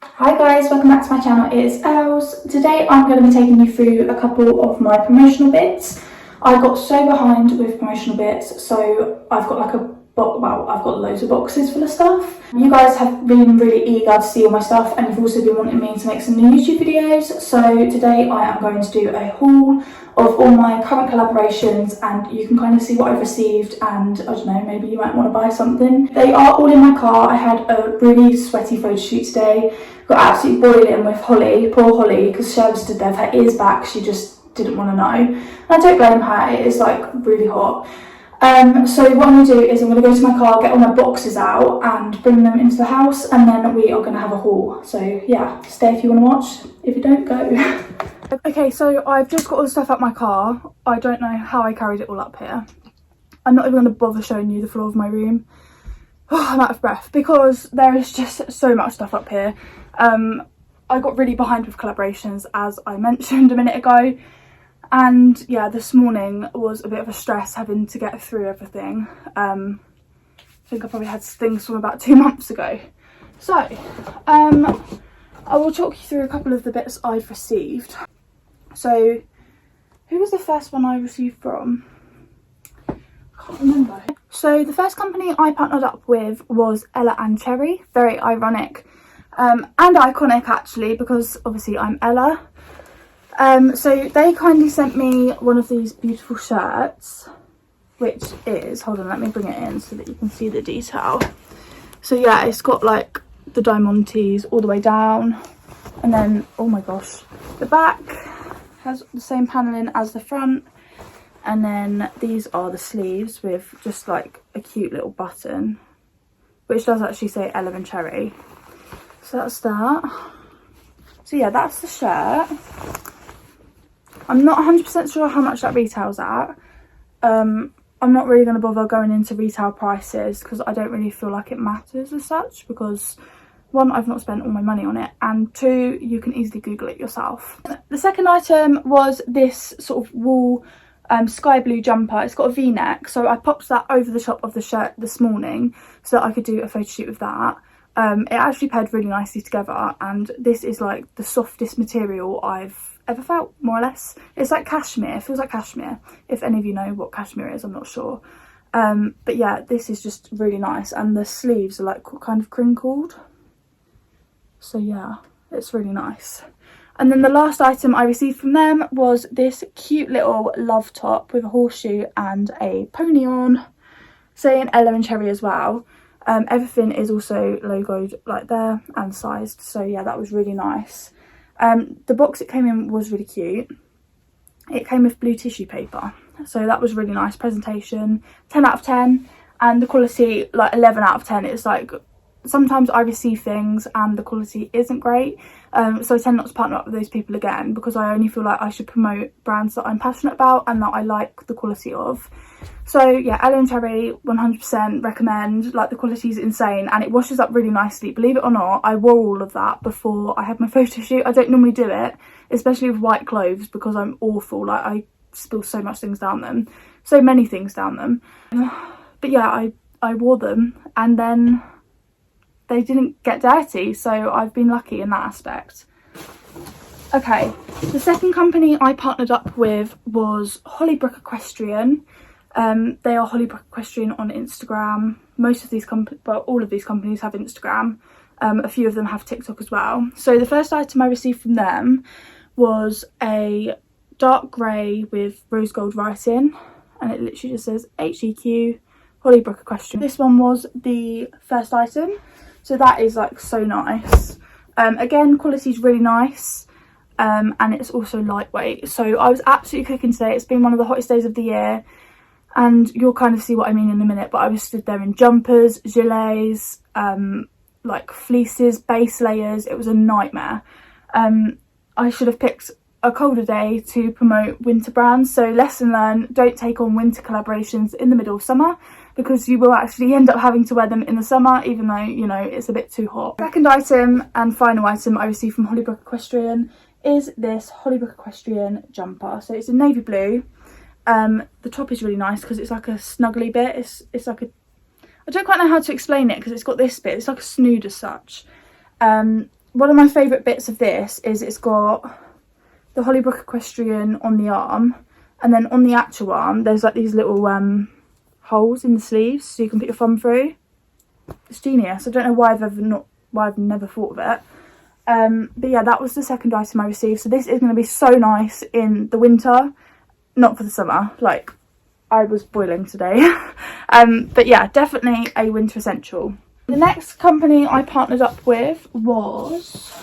Hi guys, welcome back to my channel. It is Els. Today I'm going to be taking you through a couple of my promotional bits. I got so behind with promotional bits, so I've got like I've got loads of boxes full of stuff. You guys have been really eager to see all my stuff, and you've also been wanting me to make some new YouTube videos. So today I am going to do a haul of all my current collaborations, and you can kind of see what I've received, and I don't know, maybe you might want to buy something. They are all in my car. I had a really sweaty photo shoot today. Got absolutely boiling with Holly, poor Holly, because she was stood there with her ears back. She just didn't want to know. And I don't blame her, it is like really hot. So what I'm going to do is I'm going to go to my car, get all my boxes out and bring them into the house, and then we are going to have a haul. So yeah, stay if you want to watch. If you don't, go. Okay, so I've just got all the stuff out my car. I don't know how I carried it all up here. I'm not even going to bother showing you the floor of my room. Oh, I'm out of breath because there is just so much stuff up here. I got really behind with collaborations, as I mentioned a minute ago, and yeah, this morning was a bit of a stress having to get through everything. I think I probably had things from about 2 months ago. So I will talk you through a couple of the bits I've received. So who was the first one I received from? I can't remember. So the first company I partnered up with was Ella and Cherry. Very ironic and iconic actually, because obviously I'm Ella. So they kindly sent me one of these beautiful shirts, which is, hold on, let me bring it in so that you can see the detail. So yeah, it's got like the diamantes all the way down, and then, oh my gosh, the back has the same paneling as the front, and then these are the sleeves with just like a cute little button, which does actually say Ella and Cherry. So that's that. So yeah, that's the shirt. I'm not 100% sure how much that retails at. I'm not really going to bother going into retail prices because I don't really feel like it matters as such, because one, I've not spent all my money on it, and two, you can easily Google it yourself. The second item was this sort of wool sky blue jumper. It's got a v-neck, so I popped that over the top of the shirt this morning so that I could do a photo shoot with that. It actually paired really nicely together, and this is like the softest material I've ever felt, more or less. It's like cashmere, it feels like cashmere. If any of you know what cashmere is, I'm not sure. But yeah, this is just really nice, and the sleeves are like kind of crinkled. So yeah, it's really nice. And then the last item I received from them was this cute little love top with a horseshoe and a pony on, saying Ella and Cherry as well. Everything is also logoed like there and sized, so yeah, that was really nice. The box it came in was really cute. It came with blue tissue paper, so that was really nice. Presentation 10 out of 10, and the quality like 11 out of 10. It's like sometimes I receive things and the quality isn't great, so I tend not to partner up with those people again, because I only feel like I should promote brands that I'm passionate about and that I like the quality of. So yeah, Ella and Cherry, 100% recommend. Like, the quality is insane and it washes up really nicely. Believe it or not, I wore all of that before I had my photo shoot. I don't normally do it, especially with white clothes, because I'm awful. Like, I spill so much things down them, so many things down them. But yeah, I wore them and then they didn't get dirty, so I've been lucky in that aspect. Okay, the second company I partnered up with was Brook Equestrian. They are Brook Equestrian on Instagram. Most of these all of these companies have Instagram. A few of them have TikTok as well. So the first item I received from them was a dark grey with rose gold writing, and it literally just says HEQ Brook Equestrian. This one was the first item, so that is like so nice. Again, quality is really nice. And it's also lightweight, so I was absolutely cooking today. It's been one of the hottest days of the year, and you'll kind of see what I mean in a minute, but I was stood there in jumpers, gilets, like fleeces, base layers. It was a nightmare. I should have picked a colder day to promote winter brands, so lesson learned, don't take on winter collaborations in the middle of summer, because you will actually end up having to wear them in the summer, even though, you know, it's a bit too hot. Second item and final item I received from Brook Equestrian is this Brook Equestrian jumper. So it's in navy blue. The top is really nice because it's like a snuggly bit. It's like a, I don't quite know how to explain it because it's got this bit. It's like a snood as such. one of my favourite bits of this is it's got the Brook Equestrian on the arm, and then on the actual arm there's like these little holes in the sleeves so you can put your thumb through. It's genius. I don't know why I've never thought of it. But yeah, that was the second item I received. So this is going to be so nice in the winter, not for the summer. Like, I was boiling today. But yeah, definitely a winter essential. The next company I partnered up with was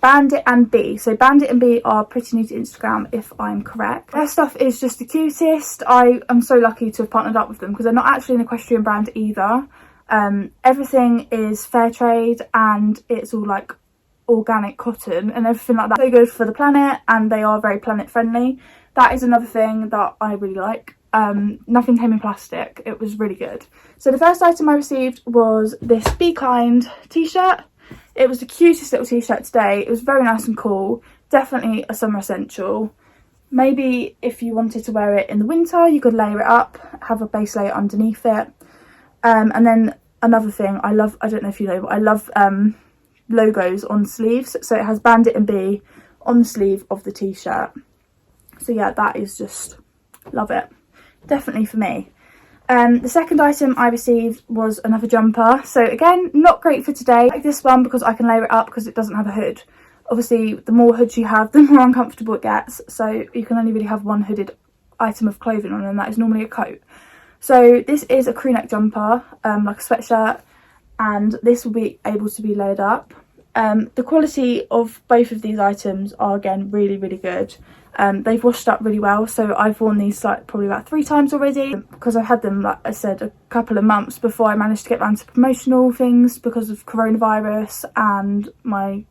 Bandit B. So Bandit and B are pretty new to Instagram, if I'm correct. Their stuff is just the cutest. I am so lucky to have partnered up with them because they're not actually an equestrian brand either. Everything is fair trade and it's all like organic cotton and everything like that. So good for the planet, and they are very planet friendly. That is another thing that I really like. Nothing came in plastic. It was really good. So the first item I received was this Be Kind t-shirt. It was the cutest little t-shirt today. It was very nice and cool. Definitely a summer essential. Maybe if you wanted to wear it in the winter, you could layer it up, have a base layer underneath it. And then another thing I love, I don't know if you know, but I love logos on sleeves. So it has Bandit and B on the sleeve of the t-shirt. So yeah, that is just, love it. Definitely for me. The second item I received was another jumper. So again, not great for today. I like this one because I can layer it up because it doesn't have a hood. Obviously, the more hoods you have, the more uncomfortable it gets. So you can only really have one hooded item of clothing on, and that is normally a coat. So this is a crew neck jumper, like a sweatshirt, and this will be able to be layered up. The quality of both of these items are again really, really good. They've washed up really well, so I've worn these like probably about 3 times already because I've had them, like I said, a couple of months before I managed to get around to promotional things because of coronavirus and my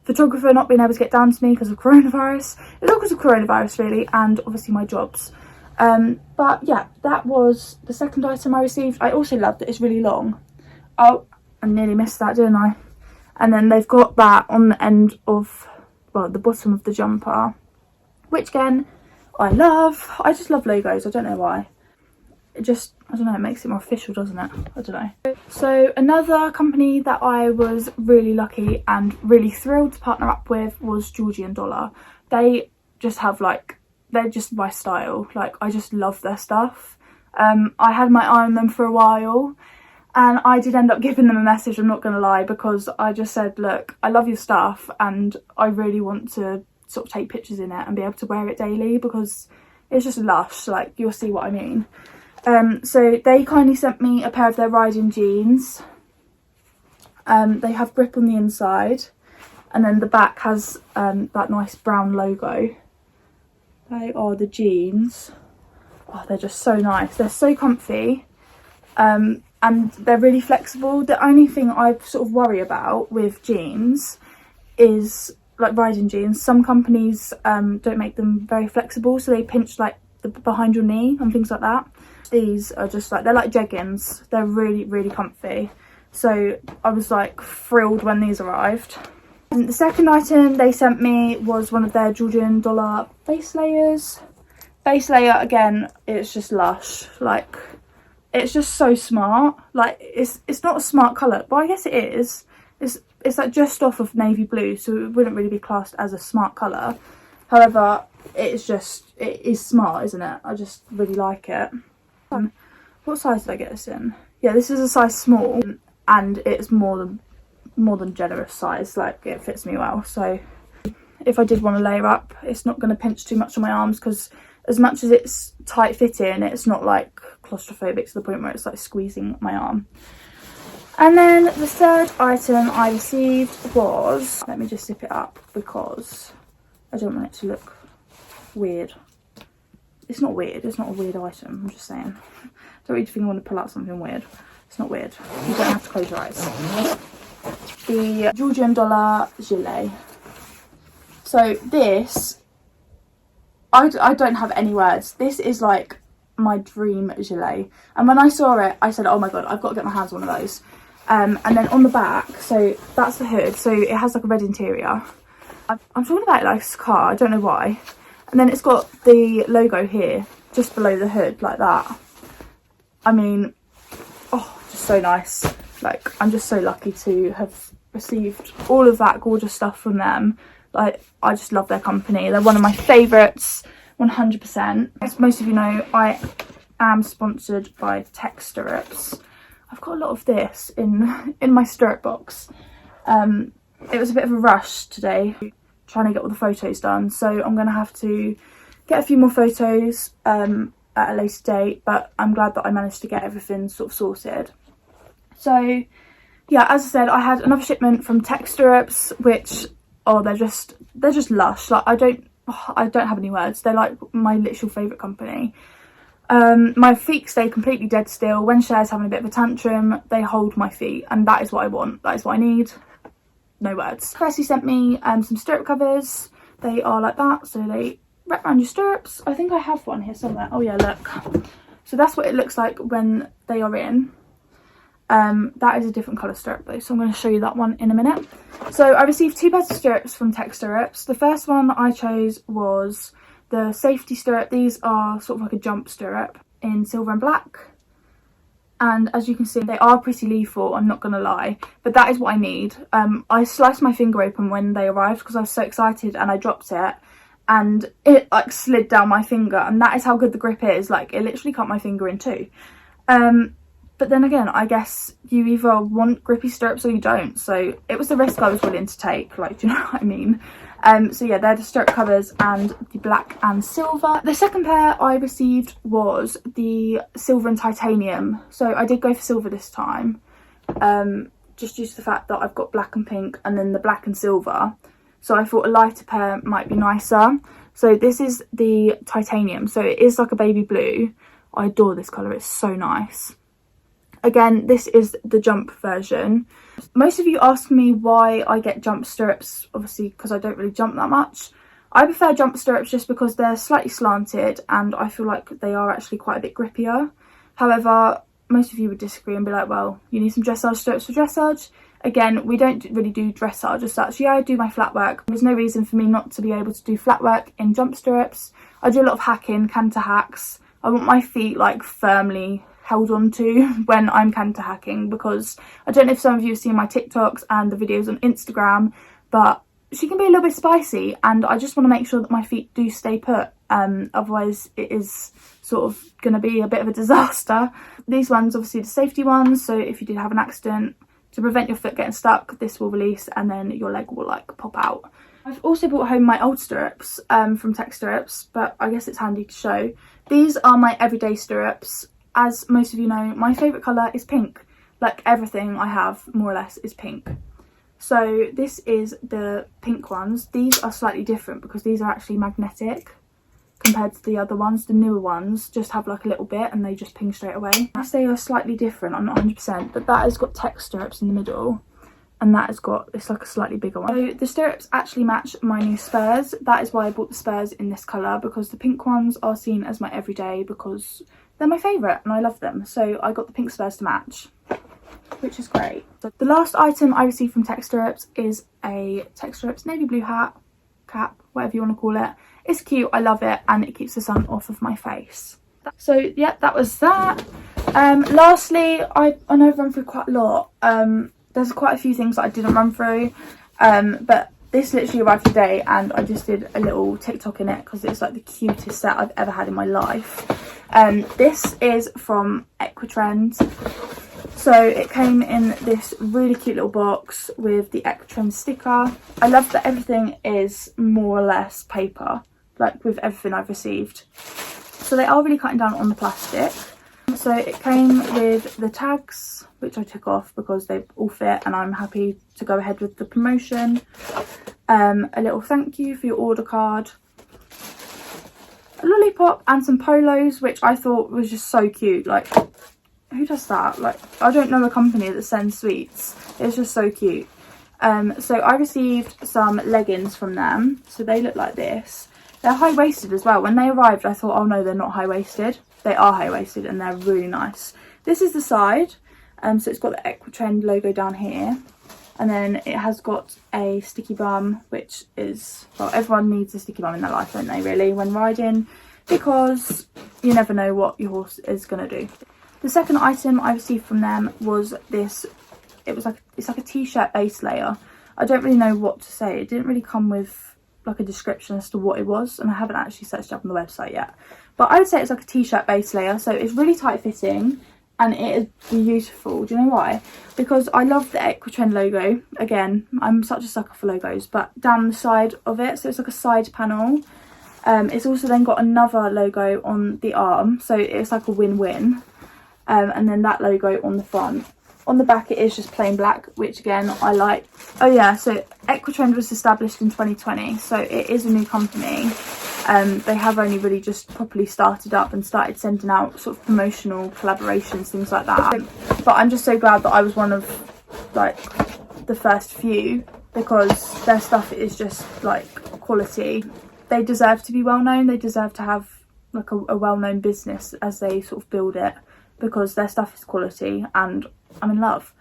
photographer not being able to get down to me because of coronavirus. It's all because of coronavirus really, and obviously my jobs. But yeah, that was the second item I received. I also love that it's really long. Oh, I nearly missed that, didn't I? And then they've got that on the end of, well, the bottom of the jumper, which again, I love. I just love logos, I don't know why. It just, I don't know, it makes it more official, doesn't it? I don't know. So another company that I was really lucky and really thrilled to partner up with was Georgian Dollar. They just have like, they're just my style. Like, I just love their stuff. I had my eye on them for a while, and I did end up giving them a message, I'm not going to lie, because I just said, look, I love your stuff and I really want to sort of take pictures in it and be able to wear it daily because it's just lush, like, you'll see what I mean. So they kindly sent me a pair of their riding jeans. They have grip on the inside, and then the back has that nice brown logo. They are the jeans. Oh, they're just so nice. They're so comfy, and they're really flexible. The only thing I sort of worry about with jeans is, like riding jeans, some companies don't make them very flexible, so they pinch like the behind your knee and things like that. These are just like, they're like jeggings. They're really, really comfy. So I was like thrilled when these arrived. And the second item they sent me was one of their Georgian Dollar base layers. Base layer, again, it's just lush. Like, it's just so smart. Like, it's not a smart colour, but I guess it is. It's like just off of navy blue, so it wouldn't really be classed as a smart colour. However, it is smart, isn't it? I just really like it. What size did I get this in? Yeah, this is a size small, and it's more than generous size. Like, it fits me well. So if I did want to layer up, it's not going to pinch too much on my arms, because as much as it's tight fitting, it's not like claustrophobic to the point where it's like squeezing my arm. And then the third item I received was, let me just zip it up because I don't want it to look weird. It's not weird, it's not a weird item, I'm just saying. Don't really think I want to pull out something weird. It's not weird. You don't have to close your eyes. The Georgian Dollar gilet. So this, I don't have any words. This is like my dream gilet. And when I saw it, I said, oh my god, I've got to get my hands on one of those. And then on the back, so that's the hood. So it has like a red interior. I'm talking about it like a car, I don't know why. And then it's got the logo here, just below the hood, like that. I mean, oh, just so nice. Like, I'm just so lucky to have received all of that gorgeous stuff from them. Like, I just love their company. They're one of my favourites, 100%. As most of you know, I am sponsored by Tech Stirrups. I've got a lot of this in my stirrup box. It was a bit of a rush today, trying to get all the photos done, so I'm going to have to get a few more photos at a later date, but I'm glad that I managed to get everything sort of sorted. So yeah, as I said, I had another shipment from Tech Stirrups, which, oh, they're just lush. Like, I don't have any words. They're like my literal favourite company. My feet stay completely dead still. When Cher's having a bit of a tantrum, they hold my feet, and that is what I want. That is what I need. No words. First, he sent me some stirrup covers. They are like that, so they wrap around your stirrups. I think I have one here somewhere. Oh yeah, look. So that's what it looks like when they are in. That is a different colour stirrup though, so I'm going to show you that one in a minute. So I received 2 pairs of stirrups from Tech Stirrups. The first one I chose was the safety stirrup. These are sort of like a jump stirrup in silver and black. And as you can see, they are pretty lethal, I'm not going to lie, but that is what I need. I sliced my finger open when they arrived because I was so excited, and I dropped it and it like slid down my finger, and that is how good the grip is. Like, it literally cut my finger in two. But then again, I guess you either want grippy stirrups or you don't, so it was the risk I was willing to take, like, do you know what I mean? So yeah, they're the stirrup covers and the black and silver. The second pair I received was the silver and titanium. So I did go for silver this time, just due to the fact that I've got black and pink and then the black and silver. So I thought a lighter pair might be nicer. So this is the titanium. So it is like a baby blue. I adore this colour, it's so nice. Again, this is the jump version. Most of you ask me why I get jump stirrups, obviously because I don't really jump that much. I prefer jump stirrups just because they're slightly slanted and I feel like they are actually quite a bit grippier. However, most of you would disagree and be like, well, you need some dressage stirrups for dressage. Again, we don't really do dressage as such. Yeah, I do my flat work. There's no reason for me not to be able to do flat work in jump stirrups. I do a lot of hacking, canter hacks. I want my feet like firmly held on to when I'm canter hacking, because I don't know if some of you have seen my TikToks and the videos on Instagram, but she can be a little bit spicy, and I just want to make sure that my feet do stay put. Otherwise it is sort of going to be a bit of a disaster. These ones, obviously the safety ones, so if you did have an accident, to prevent your foot getting stuck, this will release and then your leg will like pop out. I've also brought home my old stirrups from Tech Stirrups, but I guess it's handy to show. These are my everyday stirrups. As most of you know, my favourite colour is pink. Like, everything I have, more or less, is pink. So this is the pink ones. These are slightly different because these are actually magnetic compared to the other ones. The newer ones just have like a little bit and they just ping straight away. As they are slightly different, I'm not 100%, but that has got Tech Stirrups in the middle. And that has got, it's like a slightly bigger one. So the stirrups actually match my new spurs. That is why I bought the spurs in this colour, because the pink ones are seen as my everyday because they're my favourite and I love them. So I got the pink spurs to match, which is great. The last item I received from Tech Stirrups is a Tech Stirrups navy blue hat, cap, whatever you want to call it. It's cute, I love it, and it keeps the sun off of my face. So yeah, that was that. Lastly, I know I've run through quite a lot. There's quite a few things that I didn't run through, but this literally arrived today and I just did a little TikTok in it because it's like the cutest set I've ever had in my life. This is from Equitrend. So it came in this really cute little box with the Equitrend sticker. I love that everything is more or less paper, like with everything I've received. So they are really cutting down on the plastic. So it came with the tags, which I took off because they all fit and I'm happy to go ahead with the promotion. A little thank you for your order card, a lollipop and some polos, which I thought was just so cute. Like, who does that? Like, I don't know a company that sends sweets. It's just so cute. So I received some leggings from them. So they look like this. They're high-waisted as well. When they arrived, I thought, oh no, they're not high-waisted. They are high-waisted and they're really nice. This is the side. So it's got the Equitrend logo down here. And then it has got a sticky bum, which is, well, everyone needs a sticky bum in their life, don't they, really, when riding? Because you never know what your horse is going to do. The second item I received from them was this it's like a t-shirt base layer. I don't really know what to say. It didn't really come with like a description as to what it was, and I haven't actually searched up on the website yet. But I would say it's like a t-shirt base layer, so it's really tight fitting and it is beautiful. Do you know why? Because I love the Equitrend logo. Again, I'm such a sucker for logos, but down the side of it, so it's like a side panel. It's also then got another logo on the arm, so it's like a win-win. And then that logo on the front. On the back it is just plain black, which again I like. Oh yeah, so Equitrend was established in 2020, so it is a new company. They have only really just properly started up and started sending out sort of promotional collaborations, things like that. But I'm just so glad that I was one of like the first few, because their stuff is just like quality. They deserve to be well known. They deserve to have like a well-known business as they sort of build it, because their stuff is quality and I'm in love.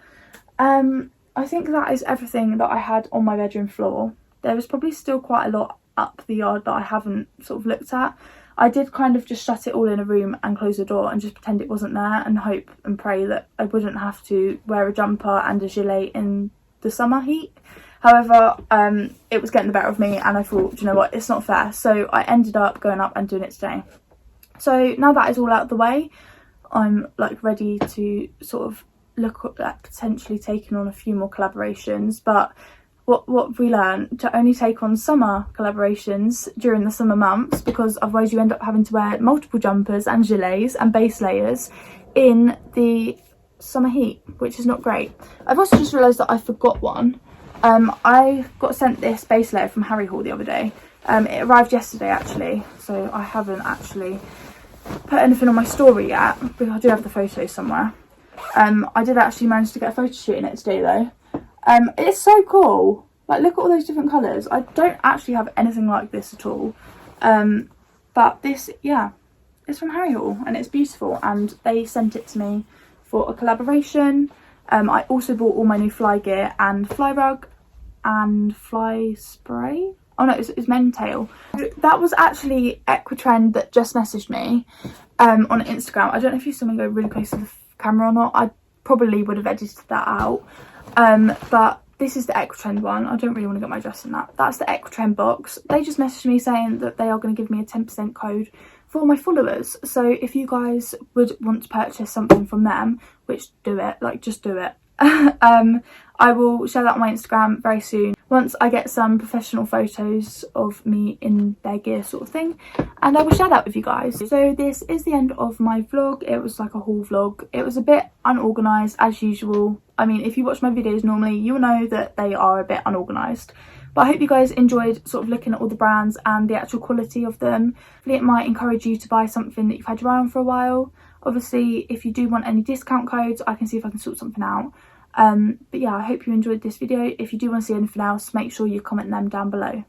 I think that is everything that I had on my bedroom floor. There was probably still quite a lot up the yard that I haven't sort of looked at. I did kind of just shut it all in a room and close the door and just pretend it wasn't there and hope and pray that I wouldn't have to wear a jumper and a gilet in the summer heat. However, it was getting the better of me and I thought, do you know what, it's not fair. So I ended up going up and doing it today. So now that is all out of the way, I'm like ready to sort of look at potentially taking on a few more collaborations. But what we learned, to only take on summer collaborations during the summer months, because otherwise you end up having to wear multiple jumpers and gilets and base layers in the summer heat, which is not great. I've also just realised that I forgot one. I got sent this base layer from Harry Hall the other day. It arrived yesterday actually, so I haven't actually put anything on my story yet, but I do have the photos somewhere. I did actually manage to get a photo shoot in it today though. It's so cool. Like, look at all those different colours. I don't actually have anything like this at all. But this, yeah, it's from Harry Hall and it's beautiful, and they sent it to me for a collaboration. I also bought all my new fly gear and fly rug and fly spray. Oh no, it's Mentail. That was actually Equitrend that just messaged me on Instagram. I don't know if you saw me go really close to the camera or not. I probably would have edited that out. But this is the Equitrend one. I don't really want to get my dress in that. That's the Equitrend box. They just messaged me saying that they are going to give me a 10% code for my followers. So if you guys would want to purchase something from them, which do it, like just do it. I will share that on my Instagram very soon, once I get some professional photos of me in their gear sort of thing, and I will share that with you guys. So this is the end of my vlog. It was like a haul vlog. It was a bit unorganised as usual. I mean, if you watch my videos normally, you'll know that they are a bit unorganised. But I hope you guys enjoyed sort of looking at all the brands and the actual quality of them. Hopefully it might encourage you to buy something that you've had your eye on for a while. Obviously, if you do want any discount codes, I can see if I can sort something out. But yeah, I hope you enjoyed this video. If you do want to see anything else, make sure you comment them down below.